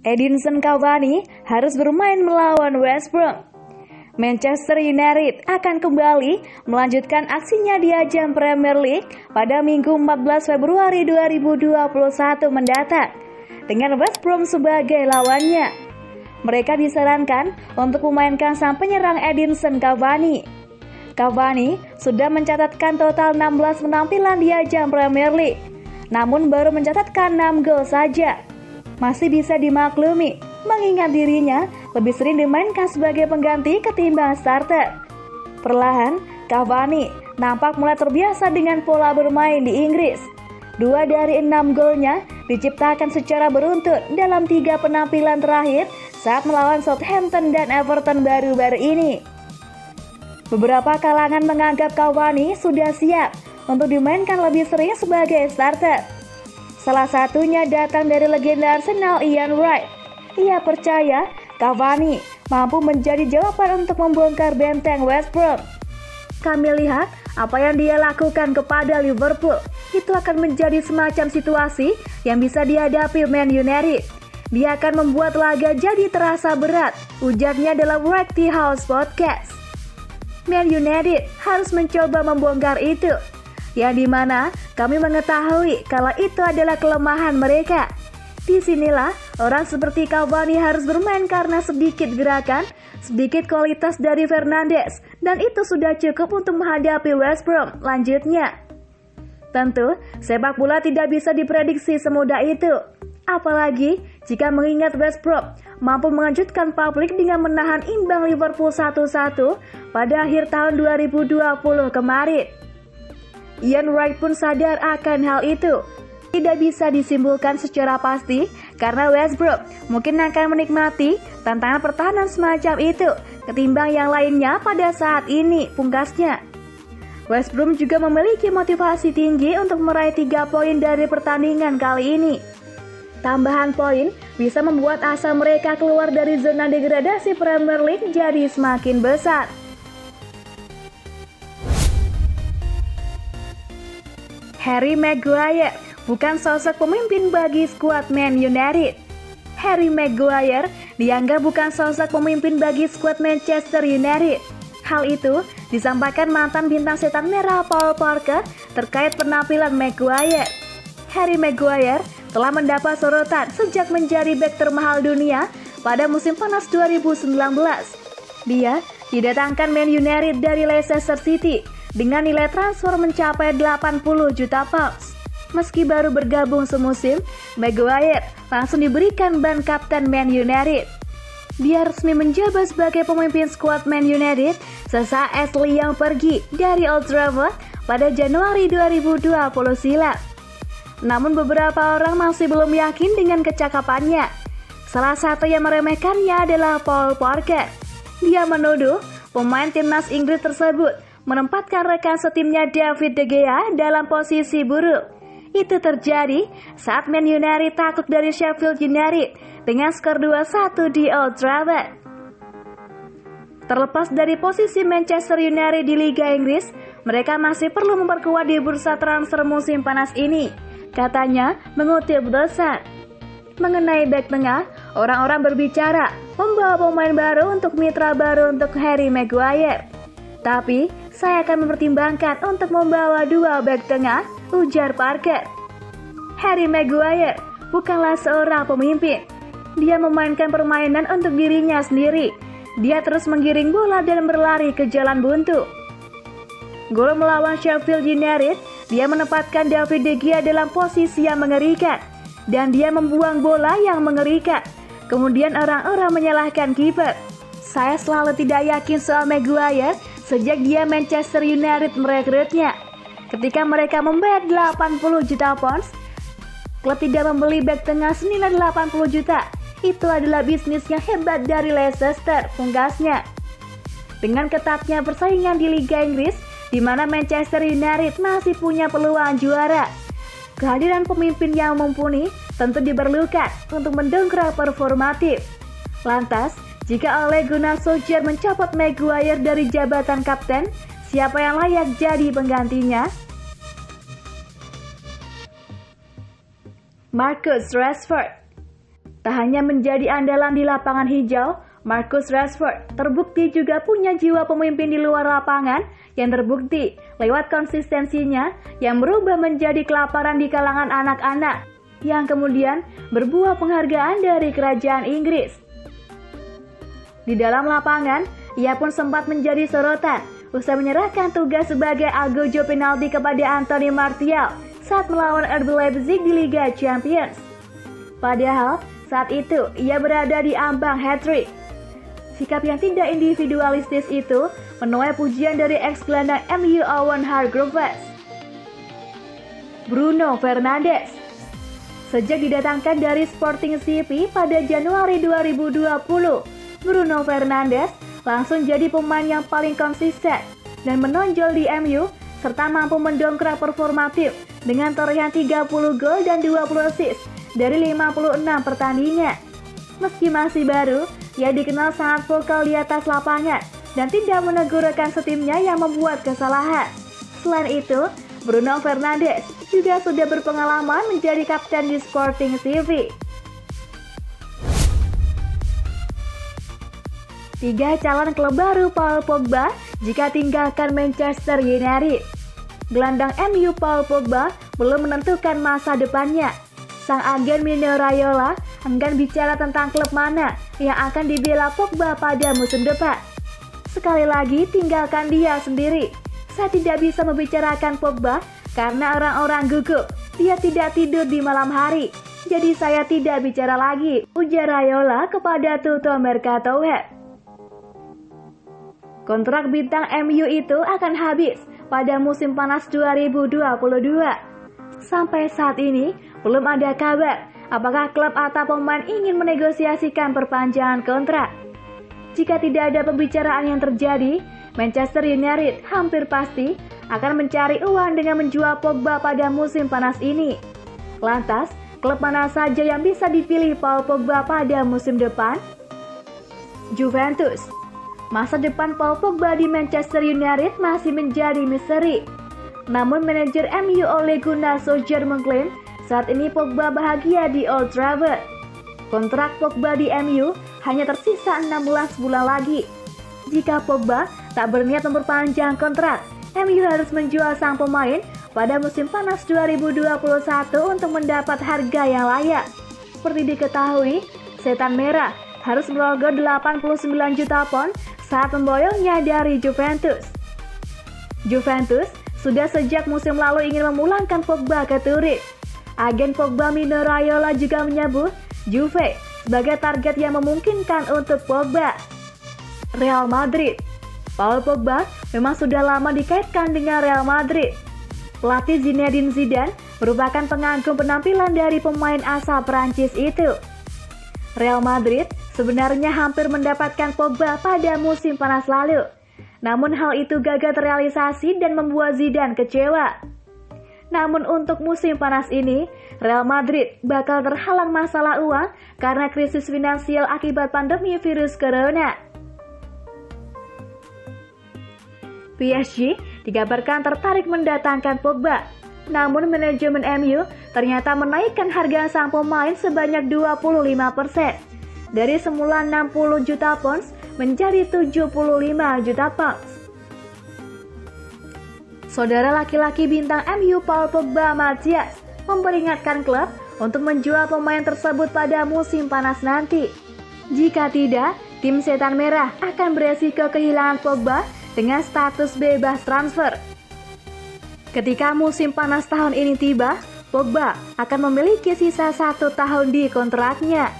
Edinson Cavani harus bermain melawan West Brom. Manchester United akan kembali melanjutkan aksinya di ajang Premier League pada Minggu 14 Februari 2021 mendatang dengan West Brom sebagai lawannya. Mereka disarankan untuk memainkan sang penyerang Edinson Cavani. Cavani sudah mencatatkan total 16 penampilan di ajang Premier League, namun baru mencatatkan 6 gol saja. Masih bisa dimaklumi, mengingat dirinya lebih sering dimainkan sebagai pengganti ketimbang starter. Perlahan, Cavani nampak mulai terbiasa dengan pola bermain di Inggris. 2 dari 6 golnya diciptakan secara beruntun dalam 3 penampilan terakhir saat melawan Southampton dan Everton baru-baru ini. Beberapa kalangan menganggap Cavani sudah siap untuk dimainkan lebih sering sebagai starter. Salah satunya datang dari legenda Arsenal Ian Wright. Ia percaya Cavani mampu menjadi jawaban untuk membongkar benteng West Brom. Kami lihat apa yang dia lakukan kepada Liverpool. Itu akan menjadi semacam situasi yang bisa dihadapi Man United. Dia akan membuat laga jadi terasa berat, ujarnya dalam Wrighty House Podcast. Man United harus mencoba membongkar itu, yang dimana kami mengetahui kalau itu adalah kelemahan mereka. Disinilah orang seperti Cavani harus bermain karena sedikit gerakan, sedikit kualitas dari Fernandes, dan itu sudah cukup untuk menghadapi West Brom, lanjutnya. Tentu, sepak bola tidak bisa diprediksi semudah itu. Apalagi jika mengingat West Brom mampu mengejutkan publik dengan menahan imbang Liverpool 1-1 pada akhir tahun 2020 kemarin. Ian Wright pun sadar akan hal itu. Tidak bisa disimpulkan secara pasti karena West Brom mungkin akan menikmati tantangan pertahanan semacam itu ketimbang yang lainnya pada saat ini, pungkasnya. West Brom juga memiliki motivasi tinggi untuk meraih 3 poin dari pertandingan kali ini. Tambahan poin bisa membuat asa mereka keluar dari zona degradasi Premier League jadi semakin besar. Harry Maguire bukan sosok pemimpin bagi skuad Man United. Harry Maguire dianggap bukan sosok pemimpin bagi skuad Manchester United. Hal itu disampaikan mantan bintang setan merah Paul Parker terkait penampilan Maguire. Harry Maguire telah mendapat sorotan sejak menjadi bek termahal dunia pada musim panas 2019. Dia didatangkan Man United dari Leicester City dengan nilai transfer mencapai 80 juta pounds. Meski baru bergabung semusim, Maguire langsung diberikan ban kapten Man United. Dia resmi menjabat sebagai pemimpin skuad Man United sesaat Ashley Young pergi dari Old Trafford pada Januari 2020 silam. Namun beberapa orang masih belum yakin dengan kecakapannya. Salah satu yang meremehkannya adalah Paul Parker. Dia menuduh pemain timnas Inggris tersebut menempatkan rekan setimnya David De Gea dalam posisi buruk. Itu terjadi saat Man United takut dari Sheffield United dengan skor 2-1 di Old Trafford. Terlepas dari posisi Manchester United di Liga Inggris, mereka masih perlu memperkuat di bursa transfer musim panas ini, katanya mengutip The Sun. Mengenai bek tengah, orang-orang berbicara membawa pemain baru untuk mitra baru untuk Harry Maguire. Tapi, saya akan mempertimbangkan untuk membawa 2 bek tengah, ujar Parker. Harry Maguire bukanlah seorang pemimpin. Dia memainkan permainan untuk dirinya sendiri. Dia terus menggiring bola dan berlari ke jalan buntu. Gol melawan Sheffield United, dia menempatkan David De Gea dalam posisi yang mengerikan. Dan dia membuang bola yang mengerikan. Kemudian orang-orang menyalahkan kiper. Saya selalu tidak yakin soal Maguire sejak dia Manchester United merekrutnya. Ketika mereka membayar 80 juta pounds, klub tidak membeli bek tengah senilai 80 juta. Itu adalah bisnis yang hebat dari Leicester, pungkasnya. Dengan ketatnya persaingan di Liga Inggris, di mana Manchester United masih punya peluang juara, kehadiran pemimpin yang mumpuni tentu diperlukan untuk mendongkrak performatif. Lantas, jika Ole Gunnar Solskjaer mencopot Maguire dari jabatan kapten, siapa yang layak jadi penggantinya? Marcus Rashford. Tak hanya menjadi andalan di lapangan hijau, Marcus Rashford terbukti juga punya jiwa pemimpin di luar lapangan yang terbukti lewat konsistensinya yang berubah menjadi kelaparan di kalangan anak-anak yang kemudian berbuah penghargaan dari kerajaan Inggris. Di dalam lapangan, ia pun sempat menjadi sorotan usai menyerahkan tugas sebagai algojo penalti kepada Anthony Martial saat melawan RB Leipzig di Liga Champions. Padahal, saat itu ia berada di ambang hat-trick. Sikap yang tidak individualistis itu menuai pujian dari ex-gelandang MU Owen Hargreaves. Bruno Fernandes. Sejak didatangkan dari Sporting CP pada Januari 2020, Bruno Fernandes langsung jadi pemain yang paling konsisten dan menonjol di MU serta mampu mendongkrak performa tim dengan torehan 30 gol dan 20 assist dari 56 pertandingan. Meski masih baru, ia dikenal sangat vokal di atas lapangan dan tidak menegur rekan setimnya yang membuat kesalahan. Selain itu, Bruno Fernandes juga sudah berpengalaman menjadi kapten di Sporting CP. 3 calon klub baru Paul Pogba jika tinggalkan Manchester United. Gelandang MU Paul Pogba belum menentukan masa depannya. Sang agen Mino Raiola enggan bicara tentang klub mana yang akan dibela Pogba pada musim depan. Sekali lagi, tinggalkan dia sendiri. Saya tidak bisa membicarakan Pogba karena orang-orang gugup. Dia tidak tidur di malam hari. Jadi saya tidak bicara lagi, ujar Raiola kepada Tutto Mercato Web. Kontrak bintang MU itu akan habis pada musim panas 2022. Sampai saat ini, belum ada kabar apakah klub atau pemain ingin menegosiasikan perpanjangan kontrak. Jika tidak ada pembicaraan yang terjadi, Manchester United hampir pasti akan mencari uang dengan menjual Pogba pada musim panas ini. Lantas, klub mana saja yang bisa dipilih Paul Pogba pada musim depan? Juventus. Masa depan Paul Pogba di Manchester United masih menjadi misteri. Namun manajer MU Ole Gunnar Solskjaer mengklaim saat ini Pogba bahagia di Old Trafford. Kontrak Pogba di MU hanya tersisa 16 bulan lagi. Jika Pogba tak berniat memperpanjang kontrak, MU harus menjual sang pemain pada musim panas 2021 untuk mendapat harga yang layak. Seperti diketahui, Setan Merah harus merogoh 89 juta pound saat memboyongnya dari Juventus. Juventus sudah sejak musim lalu ingin memulangkan Pogba ke Turin. Agen Pogba Mino Raiola juga menyebut Juve sebagai target yang memungkinkan untuk Pogba. Real Madrid. Paul Pogba memang sudah lama dikaitkan dengan Real Madrid. Pelatih Zinedine Zidane merupakan pengagum penampilan dari pemain asal Prancis itu. Real Madrid sebenarnya hampir mendapatkan Pogba pada musim panas lalu. Namun hal itu gagal terrealisasi dan membuat Zidane kecewa. Namun untuk musim panas ini, Real Madrid bakal terhalang masalah uang karena krisis finansial akibat pandemi virus corona. PSG dikabarkan tertarik mendatangkan Pogba. Namun manajemen MU ternyata menaikkan harga sang pemain sebanyak 25%. Dari semula 60 juta pounds menjadi 75 juta pounds. Saudara laki-laki bintang MU Paul Pogba Matthias memperingatkan klub untuk menjual pemain tersebut pada musim panas nanti. Jika tidak, tim Setan Merah akan beresiko kehilangan Pogba dengan status bebas transfer. Ketika musim panas tahun ini tiba, Pogba akan memiliki sisa 1 tahun di kontraknya.